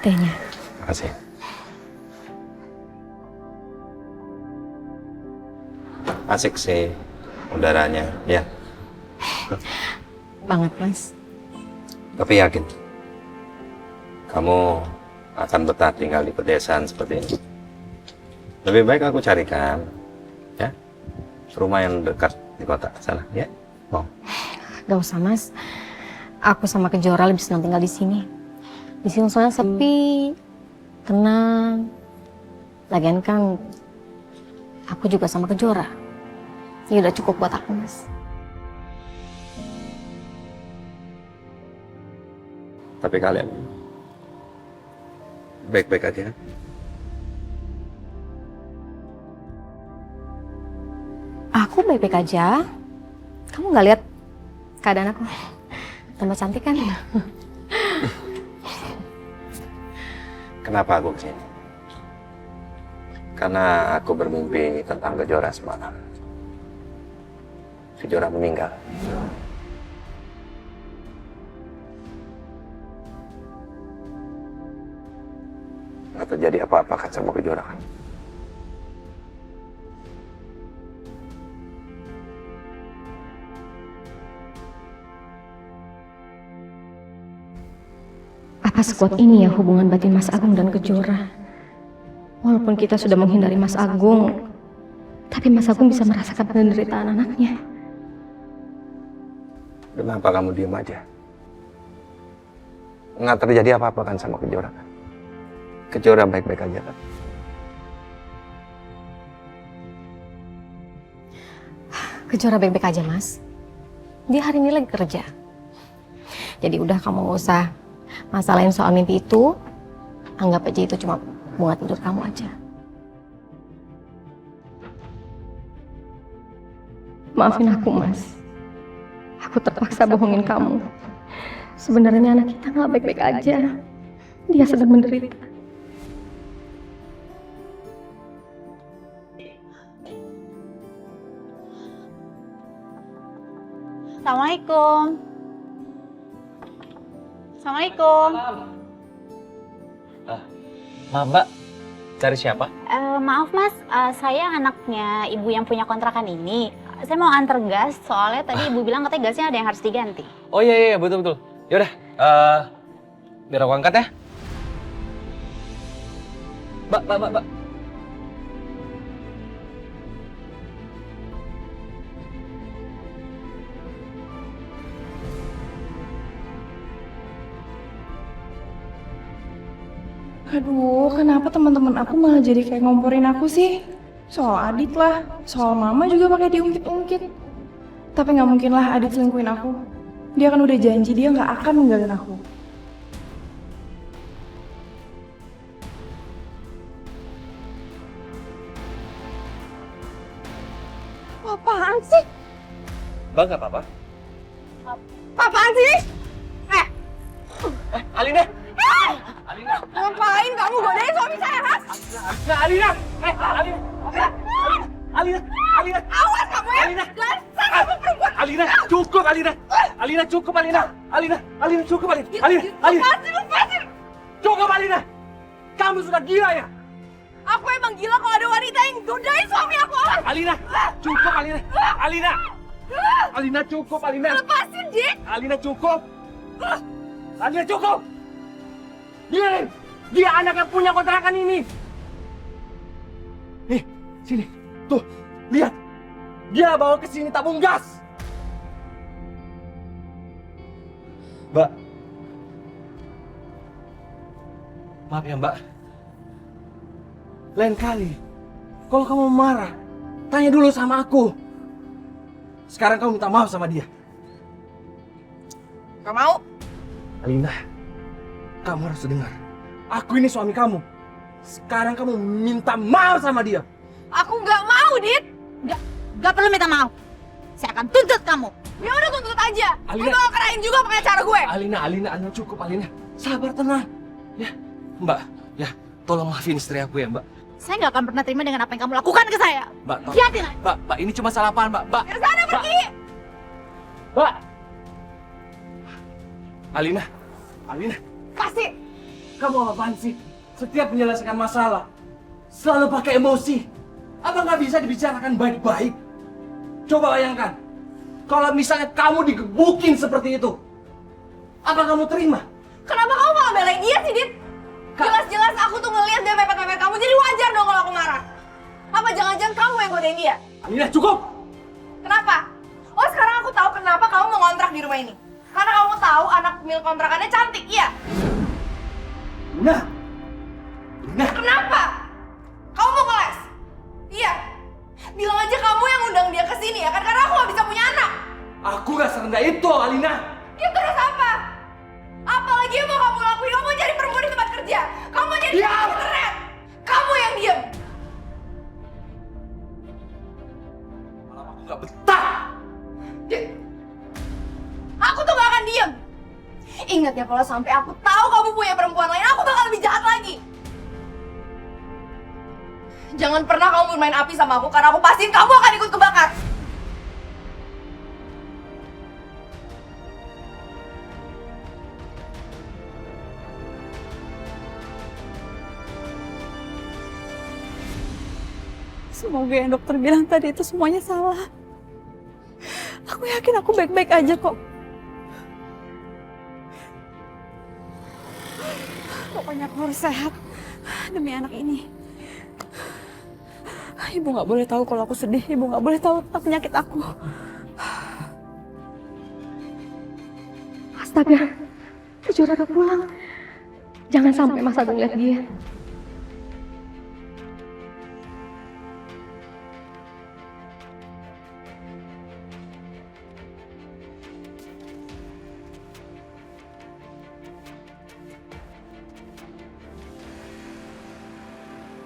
tehnya. Makasih. Asik sih udaranya, ya. Banget, Mas. Tapi yakin, kamu akan betah tinggal di pedesaan seperti ini. Lebih baik aku carikan, ya, rumah yang dekat di kota sana, ya. Mau? Gak usah, Mas. Aku sama Kejora lebih senang tinggal di sini. Di sini soalnya sepi, tenang. Lagian kan aku juga sama Kejora. Ini udah cukup buat aku, Mas. Tapi kalian baik-baik aja. Aku baik-baik aja. Kamu nggak lihat keadaan aku? Tambah cantik kan? Kenapa aku kesini? Karena aku bermimpi tentang Kejora semalam. Kejora meninggal. Nggak terjadi apa-apa kan sama Kejora kan? Apa sekuat ini ya hubungan batin Mas Agung dan Kejora? Walaupun kita sudah menghindari Mas Agung, tapi Mas Agung bisa merasakan penderitaan anaknya. Kenapa kamu diem aja? Nggak terjadi apa-apa kan sama Kejora kan? Kejora baik-baik aja kan? Kejora baik-baik aja, Mas. Dia hari ini lagi kerja. Jadi udah kamu nggak usah masalahin soal mimpi itu. Anggap aja itu cuma bunga tidur kamu aja. Maafin aku, Mas. Aku terpaksa bohongin kamu. Sebenarnya anak kita nggak baik-baik aja. Dia sedang menderita. Assalamualaikum. Assalamualaikum. Maaf Mbak, cari siapa? Maaf Mas, saya anaknya ibu yang punya kontrakan ini. Saya mau antar gas, soalnya tadi ibu bilang katanya gasnya ada yang harus diganti. Oh iya betul. Yaudah, biar aku angkat ya. Mbak. Aduh, kenapa teman-teman aku malah jadi kayak ngomporin aku sih? Soal Adit lah, soal mama juga pakai diungkit-ungkit. Tapi nggak mungkin lah Adit selingkuhin aku. Dia kan udah janji dia nggak akan ninggalin aku. Apaan sih? Mbak nggak apa-apa? Apaan sih? Alina! Ngapain kamu godain suami saya, Mas? Alina! Alina! Awas kamu ya! Alina! Dasar kamu perempuan! Alina, cukup Alina! Alina, cukup Alina! Alina, cukup Alina! Lepasin! Cukup Alina! Kamu sudah gila ya? Aku emang gila kalau ada wanita yang godain suami aku, awas! Alina, cukup Alina! Alina, cukup Alina! Lepasin, Dik! Alina, cukup! Alina, cukup! Dia anak yang punya kontrakan ini! Nih, sini. Tuh, lihat. Dia bawa ke sini tabung gas. Mbak. Maaf ya, Mbak. Lain kali, kalau kamu marah, tanya dulu sama aku. Sekarang kamu minta maaf sama dia. Gak mau? Alina, kamu harus dengar. Aku ini suami kamu. Sekarang kamu minta maaf sama dia. Aku nggak mau, Dit! Gak perlu minta maaf. Saya akan tuntut kamu. Ya udah tuntut aja. Alina. Gue bakal kerahin juga pakai cara gue. Alina, cukup Alina. Sabar, tenang. Ya, Mbak, ya, tolong maafin istri aku ya, Mbak. Saya nggak akan pernah terima dengan apa yang kamu lakukan ke saya. Mbak, tolong. Lihatin aja. Mbak, ini cuma salah paham, Mbak. Ya sana pergi! Mbak. Alina. Kasih! Kamu apaan sih? Setiap menyelesaikan masalah, selalu pakai emosi. Apa nggak bisa dibicarakan baik-baik? Coba bayangkan, kalau misalnya kamu digebukin seperti itu, apa kamu terima? Kenapa kamu malah belain dia sih, Dit? Jelas-jelas aku tuh ngeliat dia mepet-mepet kamu, jadi wajar dong kalau aku marah. Apa jangan-jangan kamu yang godain dia? Alina, cukup! Kenapa? Oh, sekarang aku tahu kenapa kamu mau ngontrak di rumah ini. Karena kamu tahu anak pemilik kontrakannya cantik, iya? Nah, Kenapa? Kamu mau ngeles? Iya. Bilang aja kamu yang undang dia ke sini ya kan, karena aku gak bisa punya anak. aku gak serendah itu, Alina. Ya terus apa? Apalagi yang mau kamu lakuin? Kamu mau jadi perempuan di tempat kerja. Kamu mau jadi Diam! internet. Kamu yang diem. Malah aku gak betah. Aku tuh gak akan diem. Ingat ya, kalau sampai aku tahu kamu punya perempuan lain, aku bakal lebih jahat lagi. Jangan pernah kamu bermain api sama aku, karena aku pastiin kamu akan ikut kebakar. Semoga yang dokter bilang tadi itu semuanya salah. Aku yakin aku baik-baik aja kok. Pokoknya aku harus sehat demi anak ini. Ibu nggak boleh tahu kalau aku sedih. Ibu nggak boleh tahu tentang penyakit aku. Astaga, Kejora udah pulang. Jangan sampai Mas Agung lihat dia.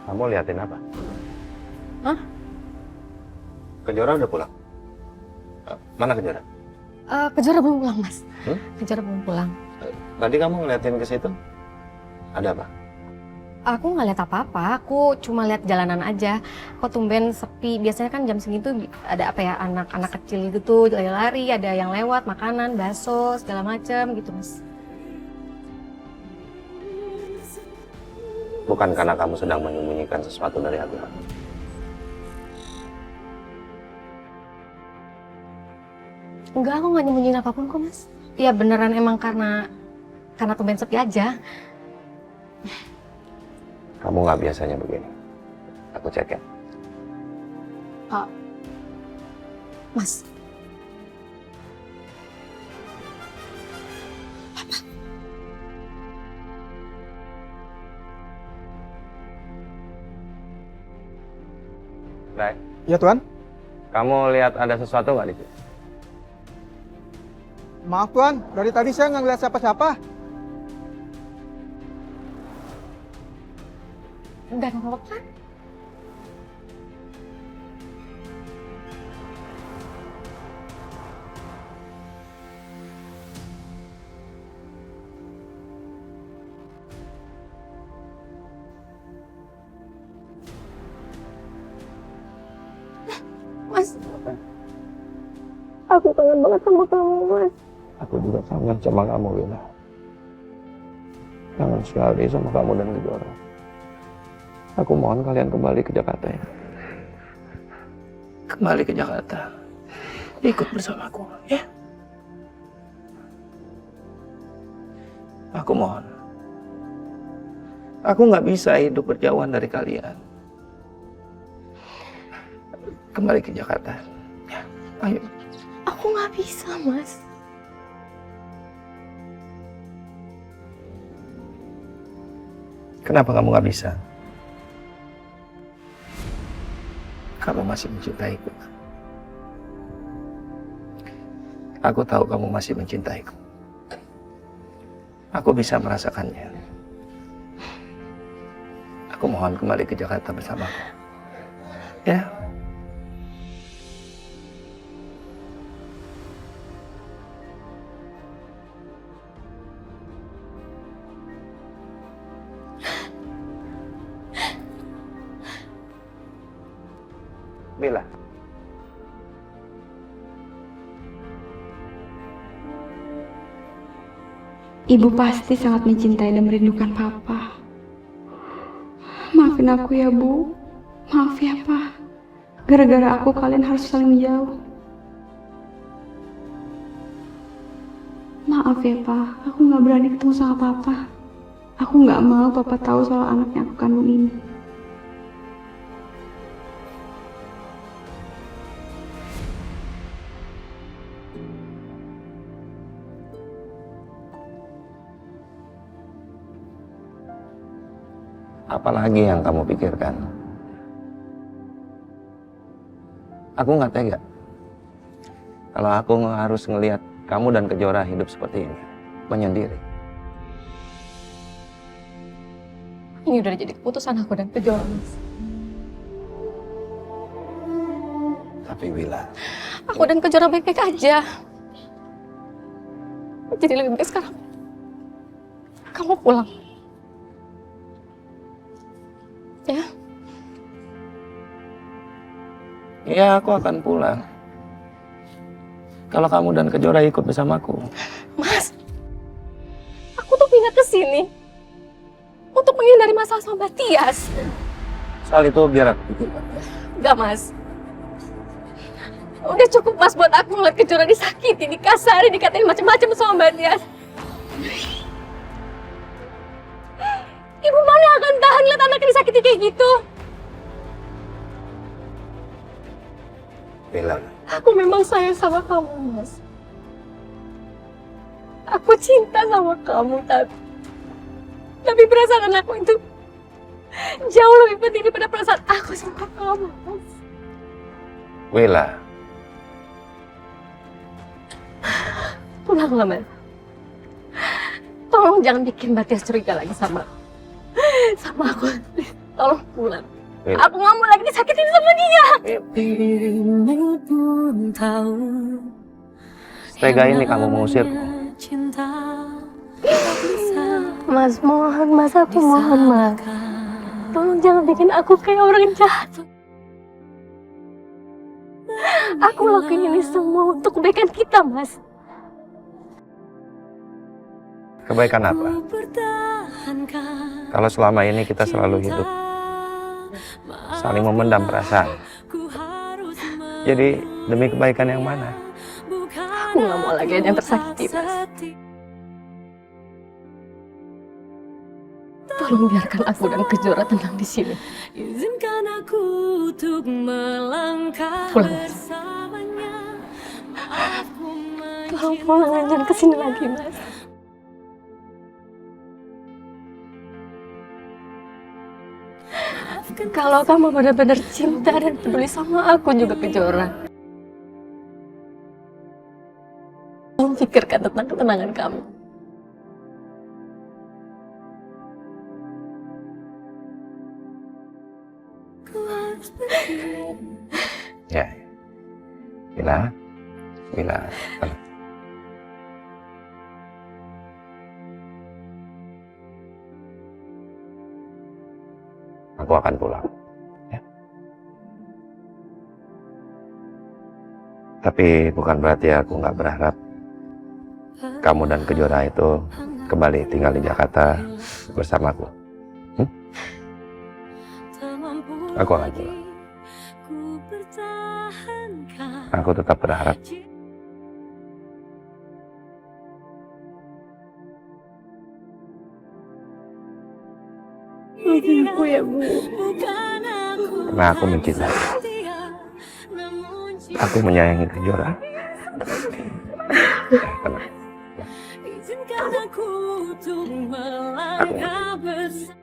Kamu liatin apa? Hah? Kejora udah pulang? Mana Kejora? Kejora belum pulang, Mas. Hmm? Kejora belum pulang. Tadi kamu ngeliatin ke situ? Ada apa? Aku nggak lihat apa-apa, aku cuma lihat jalanan aja. Kok tumben sepi, biasanya kan jam segitu ada apa ya, anak-anak kecil gitu lari-lari, ada yang lewat, makanan, bakso, segala macam gitu, Mas. Bukan karena kamu sedang menyembunyikan sesuatu dari aku. Enggak, aku nggak nyembunyiin apapun kok, Mas. Ya beneran emang karena tumben sepi aja. Kamu nggak biasanya begini. Aku cek ya. Mas. Baik. Ya Tuan, Kamu lihat ada sesuatu nggak di sini? maaf Tuan, dari tadi saya nggak ngeliat siapa-siapa. Enggak apa-apa kan? Mas, aku kangen banget sama kamu, Mas. Aku juga kangen sama kamu, Wina. Kangen sekali sama kamu dan Kejora. Aku mohon kalian kembali ke Jakarta ya. Kembali ke Jakarta. Ikut bersamaku, ya. Aku mohon. Aku nggak bisa hidup berjauhan dari kalian. Kembali ke Jakarta. Ya, ayo. Aku nggak bisa, Mas. Kenapa kamu nggak bisa? Kamu masih mencintaiku. Aku tahu kamu masih mencintaiku. Aku bisa merasakannya. Aku mohon kembali ke Jakarta bersamaku. Ya. Mila. Ibu pasti sangat mencintai dan merindukan Papa. Maafin aku ya, Bu. Maaf ya, Pak. Gara-gara aku kalian harus saling jauh. Maaf ya, Pak. Aku nggak berani ketemu sama Papa. Aku nggak mau Papa tahu soal anak yang aku kandung ini. Apalagi yang kamu pikirkan? Aku nggak tega. Kalau aku harus ngelihat kamu dan Kejora hidup seperti ini, menyendiri. Ini udah jadi keputusan aku dan Kejora, Mas. Tapi Wila, Aku dan Kejora baik-baik aja. Jadi lebih baik sekarang kamu pulang. Ya, ya aku akan pulang. Kalau kamu dan Kejora ikut bersamaku. Mas. Aku tuh pindah ke sini untuk menghindari masalah sama Mbak Tias. Soal itu biar aku pikirkan. Enggak, Mas. Udah cukup, Mas, buat aku ngeliat Kejora disakiti, dikasari, dikatain macam-macam sama Mbak Tias. Ibu mana akan tahan lihat anaknya disakiti kayak gitu? Wila, Aku memang sayang sama kamu, Mas. Aku cinta sama kamu, tapi perasaan aku itu jauh lebih penting daripada perasaan aku sama kamu, Mas. Wila, Pulanglah, Mas. Tolong jangan bikin Mbak Tias curiga lagi sama aku. Tolong pulang. Wila. Aku nggak mau lagi disakitin sama dia. Setega ini kamu mengusir. Mas, mohon, Mas, aku mohon, Mas. Tolong jangan bikin aku kayak orang jahat. Aku lakuin ini semua untuk kebaikan kita, Mas. Kebaikan apa? Kalau selama ini kita selalu hidup saling memendam perasaan. Jadi demi kebaikan yang mana? Aku nggak mau lagi ada yang tersakiti, Mas. Tolong biarkan aku dan Kejora tenang di sini. Pulang, Mas. Tolong pulang, jangan kesini lagi, Mas. Kalau kamu benar-benar cinta dan peduli sama aku juga, Kejora, tolong pikirkan tentang ketenangan kamu. Ya, Wila, Wila. Aku akan pulang. Ya. Tapi bukan berarti aku nggak berharap kamu dan Kejora itu kembali tinggal di Jakarta bersamaku. Aku akan pulang. Aku tetap berharap. Maafin aku ya, Bu. Karena aku mencintai. Aku menyayangi Kejora. Tenang. Izinkan aku untuk melangkah bersama.